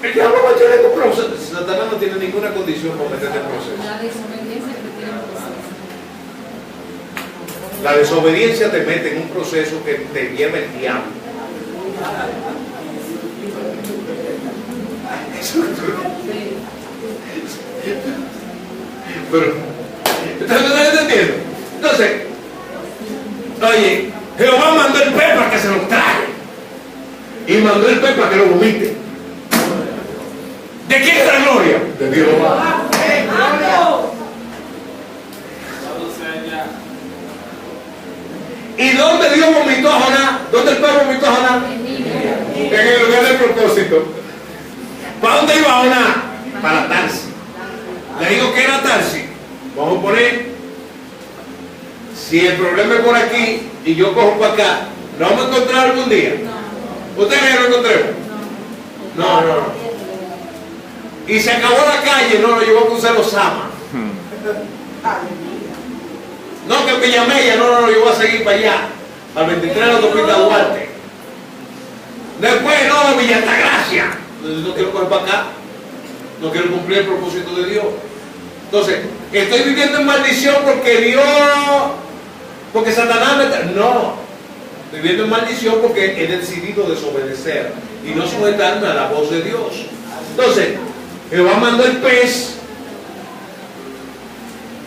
el diablo va a echar este proceso. Satanás no tiene ninguna condición para meterse en el proceso. La desobediencia que tiene el proceso. La desobediencia te mete en un proceso que te lleva el diablo. Pero, ¿estás entendiendo? Entonces, oye, Jehová mandó el pez para que se lo trague. Y mandó el pez para que lo vomite. ¿De quién es la gloria? De Dios. ¿Y dónde Dios vomitó a Jonás? ¿Dónde el pez vomitó a Jonás? En el lugar del propósito. ¿Para dónde iba Jonás? Para Tarsis. Le digo que era Tarsis. Vamos a poner, si el problema es por aquí y yo cojo para acá, ¿lo vamos a encontrar algún día? ¿Ustedes me lo encontremos? No. Y se acabó la calle, no, yo voy a cruzar los Sama. No, que Villamella, no, yo voy a seguir para allá, al 23 de la autopista Duarte. Después, no, Villa Altagracia. No quiero coger para acá, no quiero cumplir el propósito de Dios. Entonces, estoy viviendo en maldición porque Satanás me está... No, estoy viviendo en maldición porque he decidido desobedecer y no sujetarme a la voz de Dios. Entonces, Jehová mandó el pez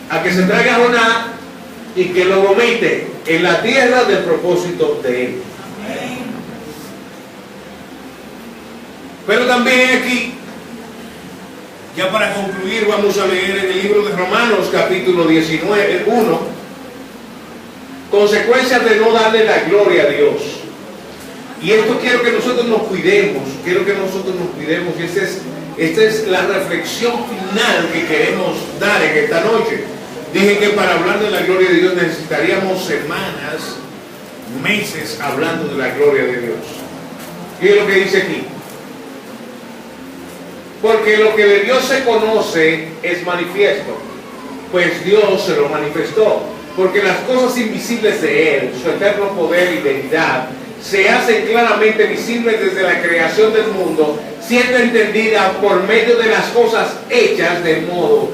a que se traiga a Jonás y que lo vomite en la tierra del propósito de él. Pero también aquí, ya para concluir, vamos a leer en el libro de Romanos, capítulo 19, 1, consecuencias de no darle la gloria a Dios. Y esto quiero que nosotros nos cuidemos, y esta es la reflexión final que queremos dar en esta noche. Dije que para hablar de la gloria de Dios necesitaríamos semanas, meses hablando de la gloria de Dios. Y es lo que dice aquí. Porque lo que de Dios se conoce es manifiesto, pues Dios se lo manifestó. Porque las cosas invisibles de Él, su eterno poder y deidad, se hacen claramente visibles desde la creación del mundo, siendo entendida por medio de las cosas hechas, de modo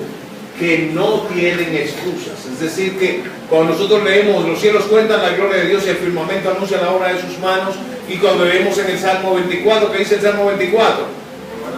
que no tienen excusas. Es decir, que cuando nosotros leemos, los cielos cuentan la gloria de Dios y el firmamento anuncia la obra de sus manos, y cuando leemos en el Salmo 24, ¿qué dice el Salmo 24?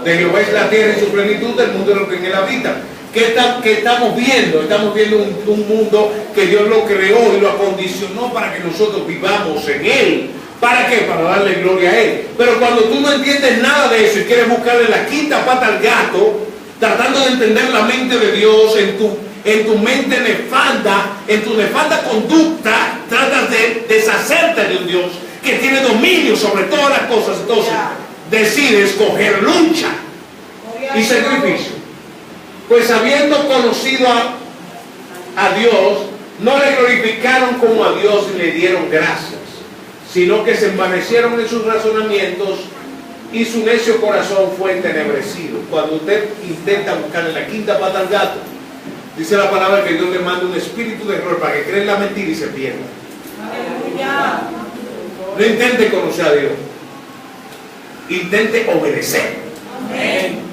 De Jehová es la tierra y su plenitud, del mundo de lo que en él habita. ¿Qué estamos viendo? Estamos viendo un mundo que Dios lo creó y lo acondicionó para que nosotros vivamos en él. ¿Para qué? Para darle gloria a él. Pero cuando tú no entiendes nada de eso y quieres buscarle la quinta pata al gato, tratando de entender la mente de Dios en tu mente nefanda, en tu nefanda conducta, tratas de deshacerte de un Dios que tiene dominio sobre todas las cosas. Entonces decides coger lucha y sacrificio. Pues habiendo conocido a Dios, no le glorificaron como a Dios y le dieron gracias, sino que se envanecieron en sus razonamientos y su necio corazón fue entenebrecido. Cuando usted intenta buscarle la quinta pata al gato, dice la palabra que Dios le manda un espíritu de error para que cree en la mentira y se pierda. Aleluya. No intente conocer a Dios, intente obedecer. Amén.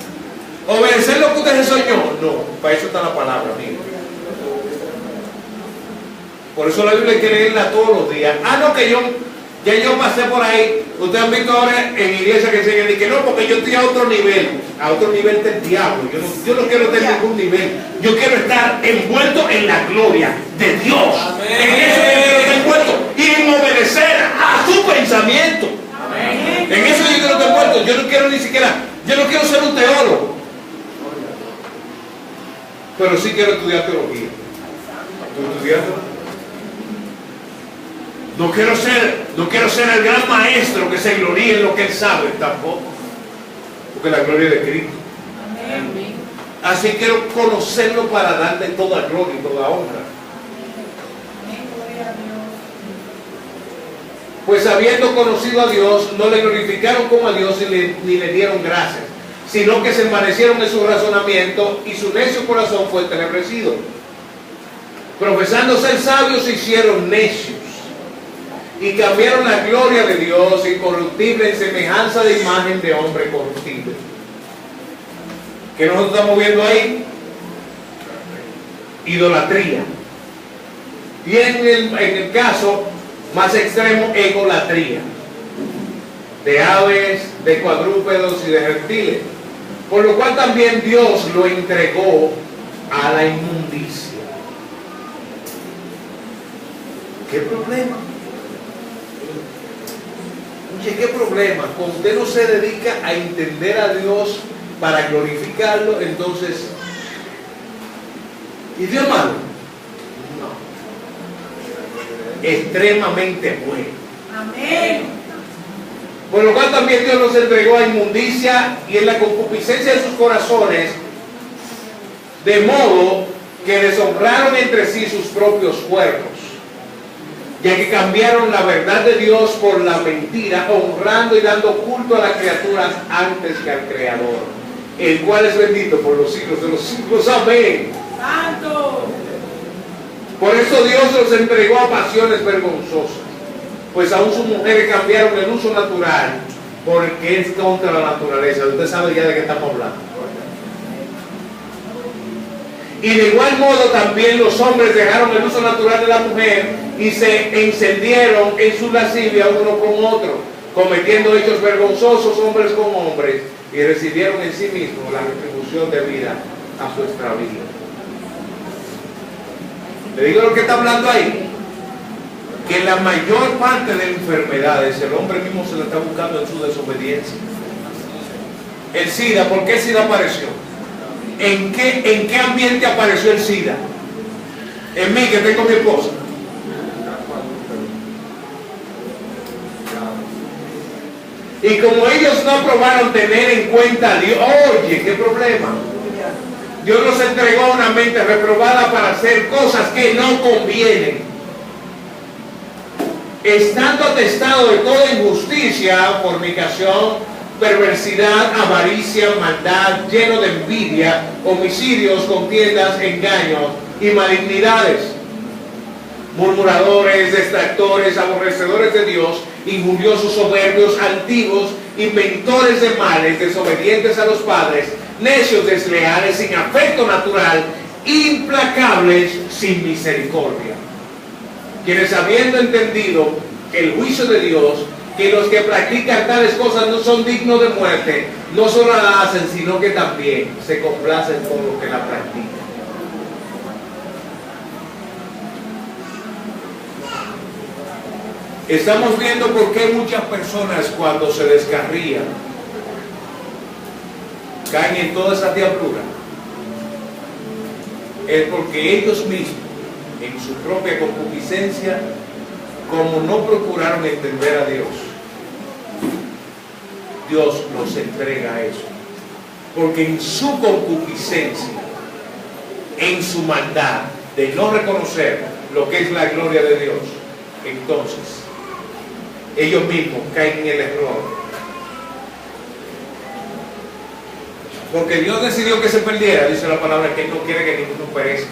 ¿Obedecer lo que usted se soñó? No, para eso está la palabra, amigo. Por eso la Biblia hay que leerla todos los días. No, que yo pasé por ahí. Ustedes han visto ahora en iglesia que enseñan y que no, porque yo estoy a otro nivel del diablo. Yo no quiero tener ningún nivel. Yo quiero estar envuelto en la gloria de Dios. Amén. En eso yo quiero estar envuelto y en obedecer a su pensamiento. Amén. En eso yo quiero estar envuelto. Yo no quiero ni siquiera, yo no quiero ser un teólogo, pero sí quiero estudiar teología. ¿Tú estudias? No quiero ser el gran maestro que se gloríe en lo que él sabe, tampoco. Porque la gloria de Cristo. Amén. Así quiero conocerlo para darle toda gloria y toda honra. Pues habiendo conocido a Dios, no le glorificaron como a Dios ni le dieron gracias. sino que se envanecieron en su razonamiento y su necio corazón fue entenebrecido. Profesando ser sabios se hicieron necios y cambiaron la gloria de Dios incorruptible en semejanza de imagen de hombre corruptible. ¿Qué nosotros estamos viendo ahí? Idolatría. Y en el caso más extremo, egolatría. De aves, de cuadrúpedos y de reptiles. Por lo cual también Dios lo entregó a la inmundicia. ¿Qué problema? Oye, ¿qué problema? Cuando usted no se dedica a entender a Dios para glorificarlo, entonces, ¿y Dios malo? No. Extremadamente bueno. Amén. Por lo cual también Dios los entregó a inmundicia y en la concupiscencia de sus corazones, de modo que deshonraron entre sí sus propios cuerpos, ya que cambiaron la verdad de Dios por la mentira, honrando y dando culto a las criaturas antes que al Creador, el cual es bendito por los siglos de los siglos. Amén. Santo. Por eso Dios los entregó a pasiones vergonzosas, pues aún sus mujeres cambiaron el uso natural porque es contra la naturaleza. Usted sabe ya de qué estamos hablando. Y de igual modo también los hombres dejaron el uso natural de la mujer y se encendieron en su lascivia uno con otro, cometiendo hechos vergonzosos hombres con hombres, y recibieron en sí mismos la retribución debida a su extravío. ¿Le digo lo que está hablando ahí? Que la mayor parte de enfermedades el hombre mismo se la está buscando en su desobediencia. El SIDA, ¿por qué el SIDA apareció? ¿En qué ambiente apareció el SIDA? En mí, que tengo mi esposa. Y como ellos no aprobaron tener en cuenta a Dios, oye, qué problema. Dios los entregó a una mente reprobada para hacer cosas que no convienen, estando atestado de toda injusticia, fornicación, perversidad, avaricia, maldad, lleno de envidia, homicidios, contiendas, engaños y malignidades, murmuradores, detractores, aborrecedores de Dios, injuriosos, soberbios, altivos, inventores de males, desobedientes a los padres, necios, desleales, sin afecto natural, implacables, sin misericordia, quienes habiendo entendido el juicio de Dios, que los que practican tales cosas no son dignos de muerte, no solo la hacen, sino que también se complacen con los que la practican. Estamos viendo por qué muchas personas cuando se descarrían caen en toda esa diablura. Es porque ellos mismos, en su propia concupiscencia, como no procuraron entender a Dios, Dios los entrega a eso. Porque en su concupiscencia, en su maldad de no reconocer lo que es la gloria de Dios, entonces ellos mismos caen en el error. Porque Dios decidió que se perdiera, dice la palabra, que Él no quiere que ninguno perezca,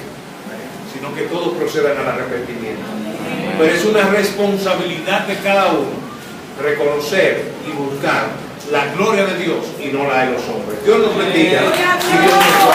sino que todos procedan al arrepentimiento. Pero es una responsabilidad de cada uno reconocer y buscar la gloria de Dios y no la de los hombres. Dios nos bendiga y Dios nos guarde.